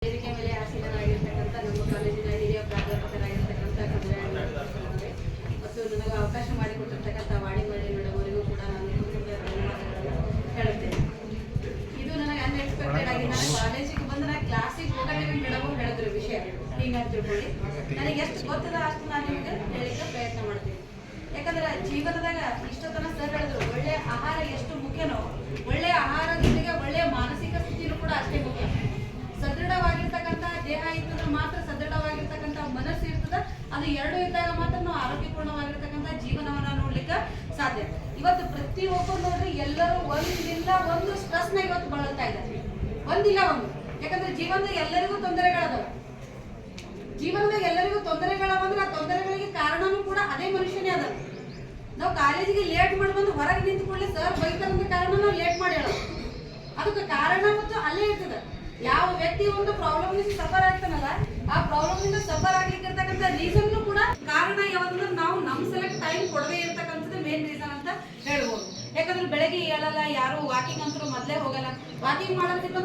ವೇದಿಕೆ ಮೇಲೆ ಆಸೀನರಾಗಿರ್ತಕ್ಕಂಥ ನಮ್ಮ ಕಾಲೇಜಿನ ಹಿರಿಯ ಪ್ರಾಧ್ಯಾಪಕರಾಗಿರ್ತಕ್ಕಂಥ ಮತ್ತು ನನಗೆ ಅವಕಾಶ ಮಾಡಿಕೊಟ್ಟಿರ್ತಕ್ಕಂಥ ವಾಣಿಮಳಿ ಮೇಡಮ್ ಅವರಿಗೂ ಕೂಡ ನಾನು ಧನ್ಯವಾದಗಳನ್ನು ಹೇಳುತ್ತೇನೆ. ಇದು ನನಗೆ ಅನ್ಎಕ್ಸ್ಪೆಕ್ಟೆಡ್ ಆಗಿ ನಾನು ಕಾಲೇಜಿಗೆ ಬಂದು ನಾನು ಕ್ಲಾಸಿಗೆ ಹೋಗಲೇ ಮೇಡಮ್ ಹೇಳಿದ್ರು ವಿಷಯ ಹಿಂಗಂತ ತಿಳ್ಕೊಳ್ಳಿ. ನನಗೆ ಎಷ್ಟು ಗೊತ್ತಿದೆ ಅಷ್ಟು ನಾನು ನಿಮಗೆ ಹೇಳಿಕ್ಕೆ ಪ್ರಯತ್ನ ಮಾಡ್ತೀನಿ. ಯಾಕಂದ್ರೆ ಜೀವನದಾಗ ಇಷ್ಟೊತ್ತನ ಸರ್ ಹೇಳಿದ್ರು ಒಳ್ಳೆಯ ಆಹಾರ ಎಷ್ಟು ಮುಖ್ಯನೋ ಒಳ್ಳೆಯ ಆಹಾರ ಜೊತೆಗೆ ಒಳ್ಳೆಯ ಮಾನಸಿಕ ಸ್ಥಿತಿನೂ ಕೂಡ ಅಷ್ಟೇ ಮುಖ್ಯ. ಸದೃಢವಾಗಿರ್ತಕ್ಕಂಥ ದೇಹ ಇರ್ತದ್ರೆ ಮಾತ್ರ ಸದೃಢವಾಗಿರ್ತಕ್ಕಂಥ ಮನಸ್ಸು ಇರ್ತದ. ಅದು ಎರಡು ಇದ್ದಾಗ ಮಾತ್ರ ನಾವು ಆರೋಗ್ಯಪೂರ್ಣವಾಗಿರ್ತಕ್ಕಂಥ ಜೀವನವನ್ನ ನೋಡ್ಲಿಕ್ಕೆ ಸಾಧ್ಯ. ಇವತ್ತು ಪ್ರತಿಯೊಬ್ಬರು ನೋಡ್ರಿ ಎಲ್ಲರೂ ಒಂದಿಲ್ಲ ಒಂದು ಸ್ಟ್ರೆಸ್ನ ಇವತ್ತು ಬಳಲ್ತಾ ಇದ್ದಾರೆ. ಒಂದಿಲ್ಲ ಒಂದು. ಯಾಕಂದ್ರೆ ಜೀವನದಾಗ ಎಲ್ಲರಿಗೂ ತೊಂದರೆಗಳದಾವ. ಜೀವನದಾಗ ಎಲ್ಲರಿಗೂ ತೊಂದರೆಗಳವಂದ್ರೆ ಆ ತೊಂದರೆಗಳಿಗೆ ಕಾರಣನೂ ಕೂಡ ಅದೇ ಮನುಷ್ಯನೇ ಅದ. ನಾವು ಕಾಲೇಜಿಗೆ ಲೇಟ್ ಮಾಡಿ ಬಂದು ಹೊರಗೆ ನಿಂತ್ಕೊಳ್ಳಿ ಸರ್ ಬೈತಾರಂತ ಕಾರಣ ನಾವು ಲೇಟ್ ಮಾಡಿ ಹೇಳೋದು. ಅದಕ್ಕೆ ಕಾರಣ ಮತ್ತು ಅಲ್ಲೇ ಇರ್ತದೆ. ಯಾವ ವ್ಯಕ್ತಿ ಒಂದು ಪ್ರಾಬ್ಲಮ್ ಸಫರ್ ಆಗ್ತಾನಲ್ಲ ಆ ಪ್ರಾಬ್ಲಮ್ ಇಂದ ಸಫರ್ ಆಗ್ಲಿಕ್ಕೆ ಇರ್ತಕ್ಕಂಥ ರೀಸನ್ ಕೂಡ ಕಾರಣ ಯಾವ್ದಂದ್ರೆ ನಾವು ನಮ್ ಸಲಕ್ಕೆ ಟೈಮ್ ಕೊಡದೇ ಇರ್ತಕ್ಕಂಥದ್ದು ಮೇನ್ ರೀಸನ್ ಅಂತ ಹೇಳ್ಬೋದು. ಯಾಕಂದ್ರೆ ಬೆಳಗ್ಗೆ ಹೇಳಲ್ಲ, ಯಾರು ವಾಕಿಂಗ್ ಅಂತೂ ಮೊದಲೇ ಹೋಗಲ್ಲ. ವಾಕಿಂಗ್ ಮಾಡೋದಕ್ಕಿಂತ